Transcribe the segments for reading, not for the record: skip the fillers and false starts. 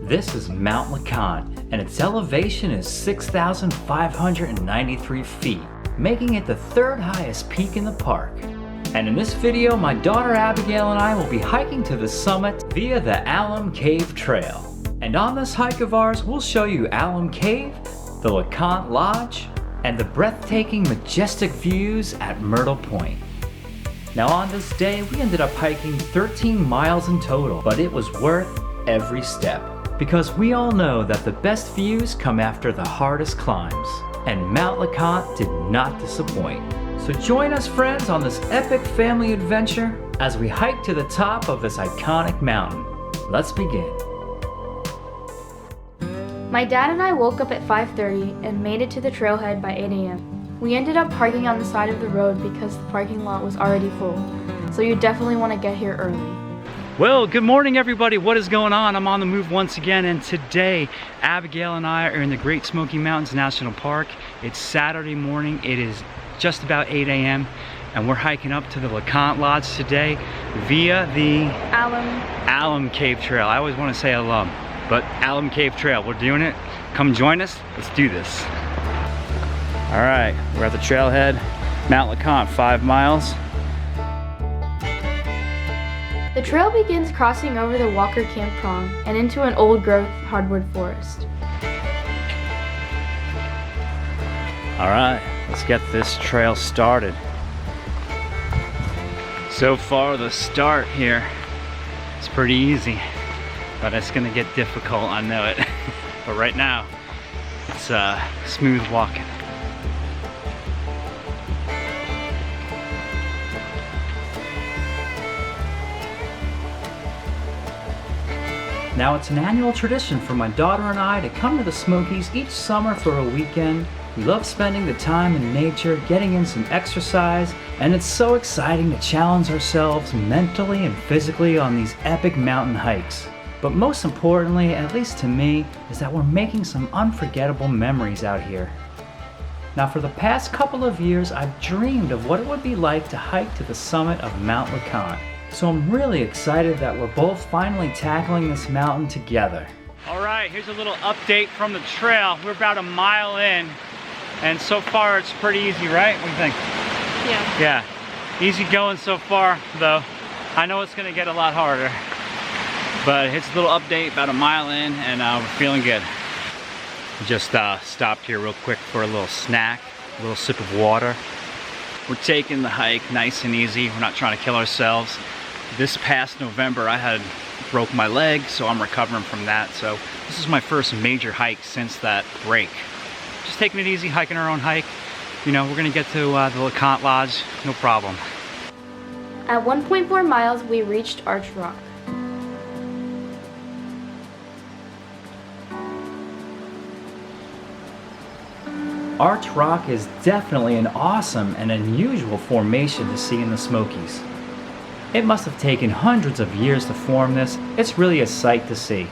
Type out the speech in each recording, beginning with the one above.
This is Mount LeConte, and its elevation is 6,593 feet, making it the third highest peak in the park. And in this video, my daughter Abigail and I will be hiking to the summit via the Alum Cave Trail. And on this hike of ours, we'll show you Alum Cave, the LeConte Lodge, and the breathtaking, majestic views at Myrtle Point. Now on this day, we ended up hiking 13 miles in total, but it was worth every step. Because we all know that the best views come after the hardest climbs. And Mount LeConte did not disappoint. So join us, friends, on this epic family adventure as we hike to the top of this iconic mountain. Let's begin. My dad and I woke up at 5:30 and made it to the trailhead by 8 a.m. We ended up parking on the side of the road because the parking lot was already full. So you definitely want to get here early. Well, good morning everybody. What is going on? I'm on the move once again, and today Abigail and I are in the Great Smoky Mountains National Park. It's Saturday morning. It is just about 8 a.m. and we're hiking up to the LeConte Lodge today via the Alum Cave Trail. I always want to say Alum, but Alum Cave Trail. We're doing it. Come join us. Let's do this. All right, we're at the trailhead, Mount LeConte, 5 miles. The trail begins crossing over the Walker Camp Prong and into an old-growth hardwood forest. All right, let's get this trail started. So far, the start here is pretty easy, but it's gonna get difficult, I know it. But right now, it's smooth walking. Now, it's an annual tradition for my daughter and I to come to the Smokies each summer for a weekend. We love spending the time in nature, getting in some exercise, and it's so exciting to challenge ourselves mentally and physically on these epic mountain hikes. But most importantly, at least to me, is that we're making some unforgettable memories out here. Now, for the past couple of years, I've dreamed of what it would be like to hike to the summit of Mount LeConte. So I'm really excited that we're both finally tackling this mountain together. All right, here's a little update from the trail. We're about a mile in, and so far it's pretty easy, right? What do you think? Yeah. Yeah, easy going so far, though. I know it's gonna get a lot harder, but it's a little update, about a mile in, and we're feeling good. Just stopped here real quick for a little snack, a little sip of water. We're taking the hike nice and easy. We're not trying to kill ourselves. This past November, I broke my leg, so I'm recovering from that. So this is my first major hike since that break. Just taking it easy, hiking our own hike. You know, we're gonna get to the LeConte Lodge, no problem. At 1.4 miles, we reached Arch Rock. Arch Rock is definitely an awesome and unusual formation to see in the Smokies. It must have taken hundreds of years to form this. It's really a sight to see.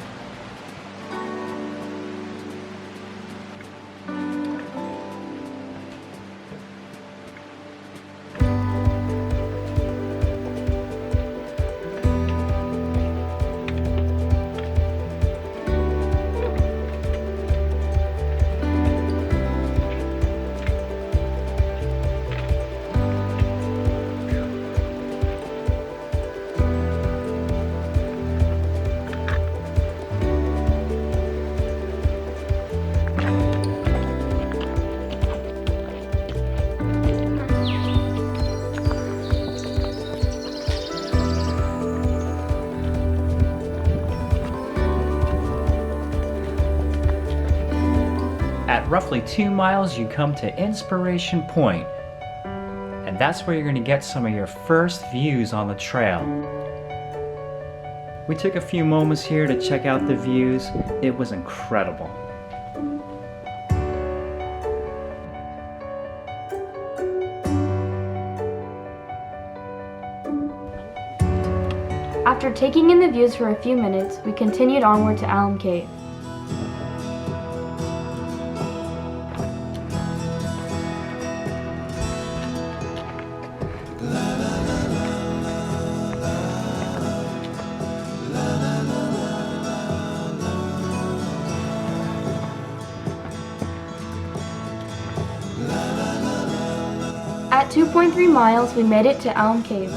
At roughly 2 miles, you come to Inspiration Point, and that's where you're going to get some of your first views on the trail. We took a few moments here to check out the views. It was incredible. After taking in the views for a few minutes, we continued onward to Alum Cave. At 2.3 miles, we made it to Alum Cave.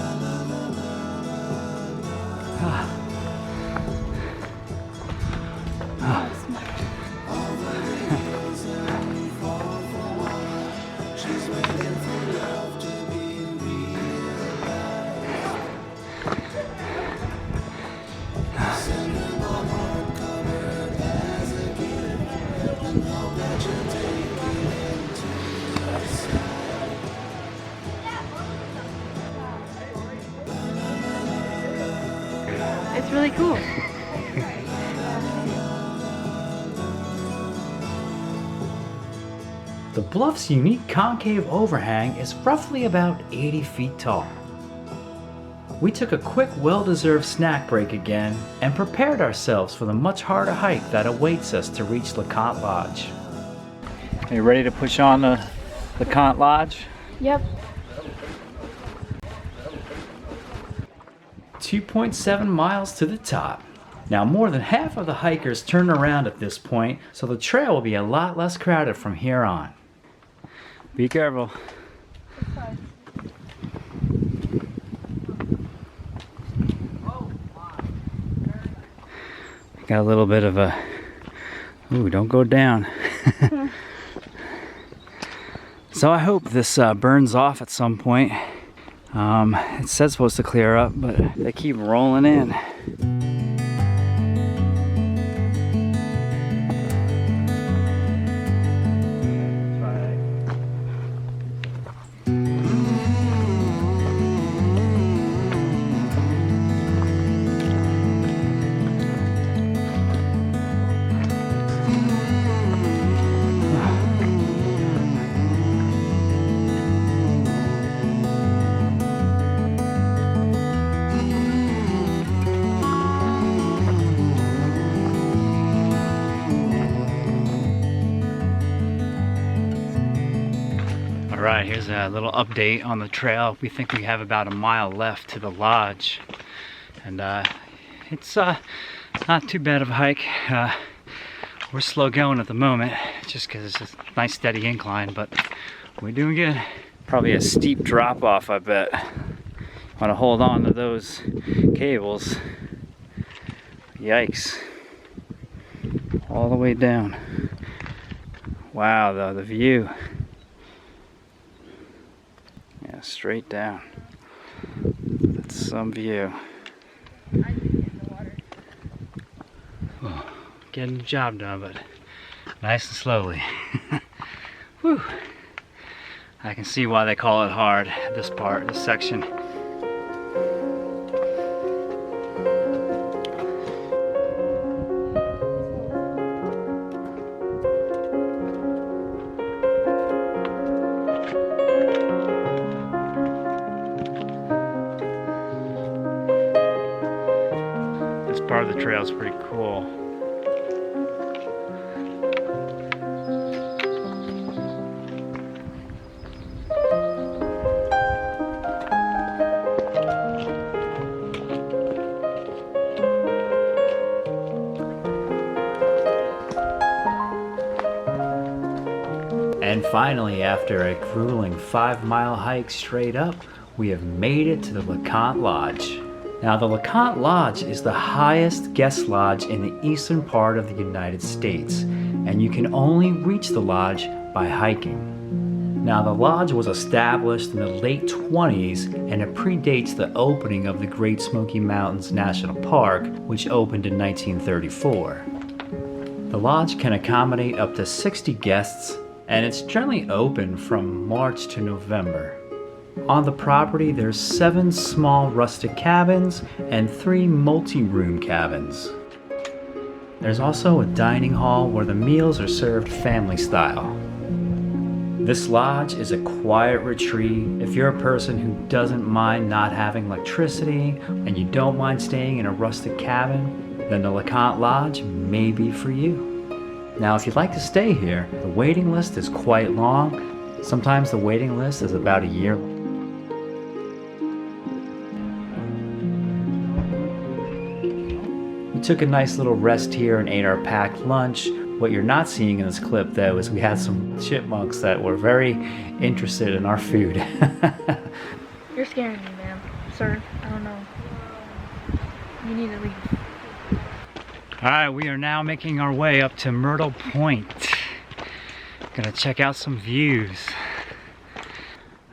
It's really cool. The bluff's unique concave overhang is roughly about 80 feet tall. We took a quick, well-deserved snack break again and prepared ourselves for the much harder hike that awaits us to reach LeConte Lodge. Are you ready to push on the LeConte Lodge? Yep. 2.7 miles to the top. Now more than half of the hikers turn around at this point, so the trail will be a lot less crowded from here on. Be careful. Got a little bit of a, ooh, don't go down. So I hope this burns off at some point. It said supposed to clear up, but they keep rolling in. Alright, here's a little update on the trail. We think we have about a mile left to the lodge. And it's not too bad of a hike. We're slow going at the moment, just because it's a nice steady incline, but we're doing good. Probably a steep drop off, I bet. Want to hold on to those cables. Yikes. All the way down. Wow, though, the view. Yeah, straight down. That's some view. Oh, getting the job done, but nice and slowly. Whew. I can see why they call it hard, this part, this section. This part of the trail is pretty cool. And finally, after a grueling 5-mile hike straight up, we have made it to the LeConte Lodge. Now, the LeConte Lodge is the highest guest lodge in the eastern part of the United States, and you can only reach the lodge by hiking. Now, the lodge was established in the late 20s, and it predates the opening of the Great Smoky Mountains National Park, which opened in 1934. The lodge can accommodate up to 60 guests, and it's generally open from March to November. On the property, there's 7 small rustic cabins and 3 multi-room cabins. There's also a dining hall where the meals are served family style. This lodge is a quiet retreat. If you're a person who doesn't mind not having electricity and you don't mind staying in a rustic cabin, then the LeConte Lodge may be for you. Now, if you'd like to stay here, the waiting list is quite long. Sometimes the waiting list is about a year long. We took a nice little rest here and ate our packed lunch. What you're not seeing in this clip, though, is we had some chipmunks that were very interested in our food. You're scaring me, ma'am. Sir, I don't know. You need to leave. Alright, we are now making our way up to Myrtle Point. Gonna check out some views.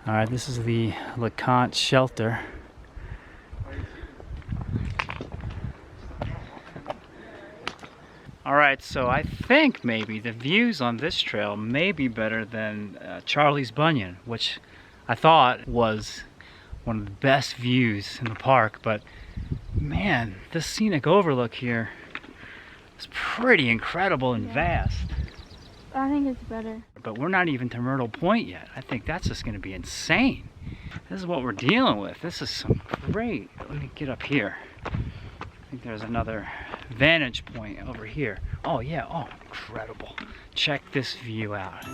Alright, this is the LeConte shelter. Alright, so I think maybe the views on this trail may be better than Charlie's Bunyan, which I thought was one of the best views in the park, but man, this scenic overlook here is pretty incredible and vast. I think it's better. But we're not even to Myrtle Point yet. I think that's just going to be insane. This is what we're dealing with. This is some great. Let me get up here. I think there's another vantage point over here. Oh yeah, oh, incredible. Check this view out.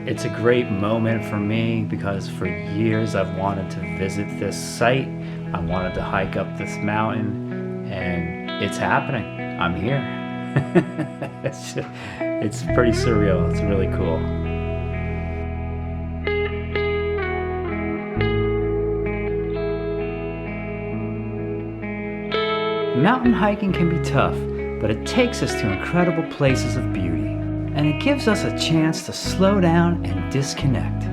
It's a great moment for me because for years I've wanted to visit this site. I wanted to hike up this mountain, and it's happening. I'm here. It's pretty surreal. It's really cool. Mountain hiking can be tough, but it takes us to incredible places of beauty. And it gives us a chance to slow down and disconnect.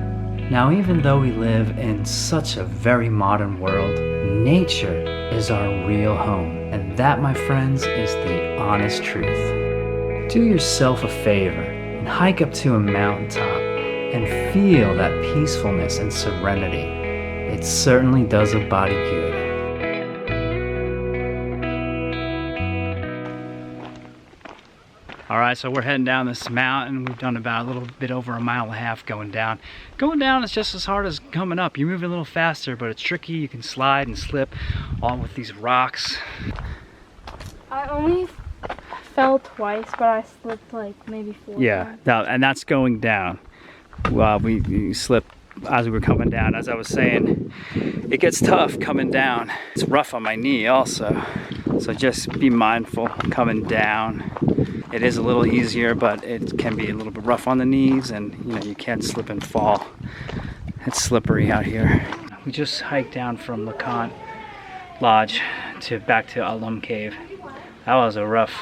Now, even though we live in such a very modern world, nature is our real home. And that, my friends, is the honest truth. Do yourself a favor and hike up to a mountaintop and feel that peacefulness and serenity. It certainly does a body good. Alright, so we're heading down this mountain. We've done about a little bit over a mile and a half going down. Going down is just as hard as coming up. You're moving a little faster, but it's tricky. You can slide and slip all with these rocks. I only fell twice, but I slipped like maybe 4 times. Yeah, and that's going down. We slipped as we were coming down. As I was saying, it gets tough coming down. It's rough on my knee also. So just be mindful coming down. It is a little easier, but it can be a little bit rough on the knees, and you know, you can slip and fall. It's slippery out here. We just hiked down from LeConte Lodge back to Alum Cave. That was a rough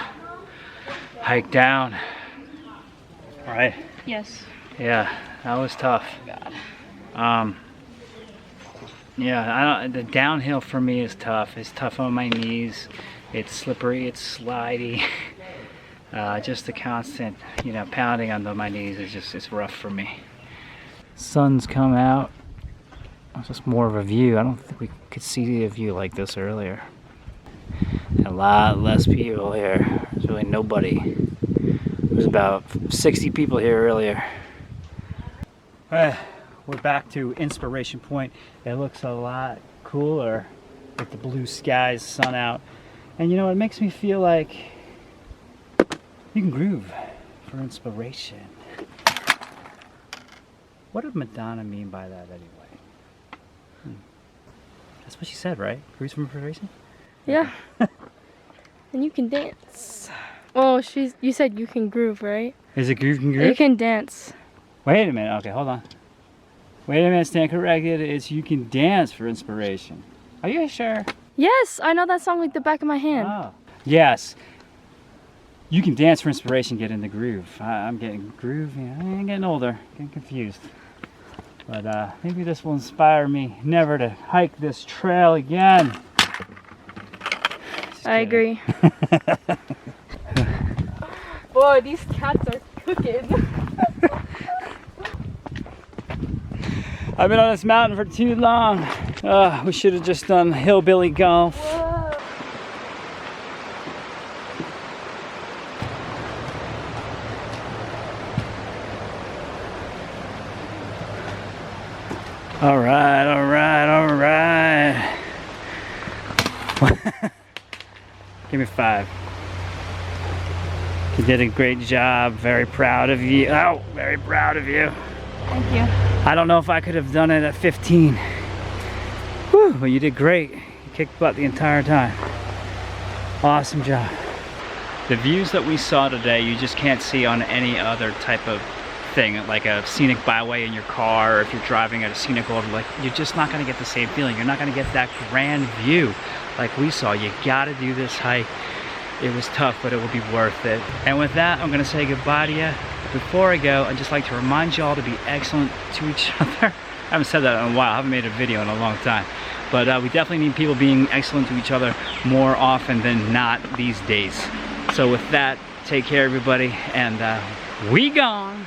hike down. All right? Yes. Yeah, that was tough. God. Yeah, the downhill for me is tough. It's tough on my knees. It's slippery, it's slidey. Just the constant, pounding on my knees is it's rough for me. Sun's come out. It's just more of a view. I don't think we could see a view like this earlier. A lot less people here. There's really nobody. There's about 60 people here earlier. We're back to Inspiration Point. It looks a lot cooler with the blue skies, sun out. And it makes me feel like you can groove for inspiration. What did Madonna mean by that anyway? That's what she said, right? Groove for inspiration? Yeah. And you can dance. Oh, you said you can groove, right? Is it groove can groove? You can dance. Wait a minute. Okay, hold on. Wait a minute, stand corrected. It's you can dance for inspiration. Are you sure? Yes, I know that song like the back of my hand. Oh. Yes. You can dance for inspiration, get in the groove. I'm getting groove. I'm getting older, getting confused. But maybe this will inspire me never to hike this trail again. I agree. Boy, these cats are cooking. I've been on this mountain for too long. We should have just done hillbilly golf. Whoa. All right, all right, all right. Give me 5. You did a great job. Very proud of you. Oh, very proud of you. Thank you. I don't know if I could have done it at 15. Whew, but you did great. You kicked butt the entire time. Awesome job. The views that we saw today, you just can't see on any other type of thing, like a scenic byway in your car, or if you're driving at a scenic overlook. You're just not going to get the same feeling. You're not going to get that grand view like we saw. You got to do this hike. It was tough, but it will be worth it. And with that, I'm going to say goodbye to you. Before I go, I'd just like to remind you all to be excellent to each other. I haven't said that in a while. I haven't made a video in a long time. But we definitely need people being excellent to each other more often than not these days. So with that, take care everybody, and we gone.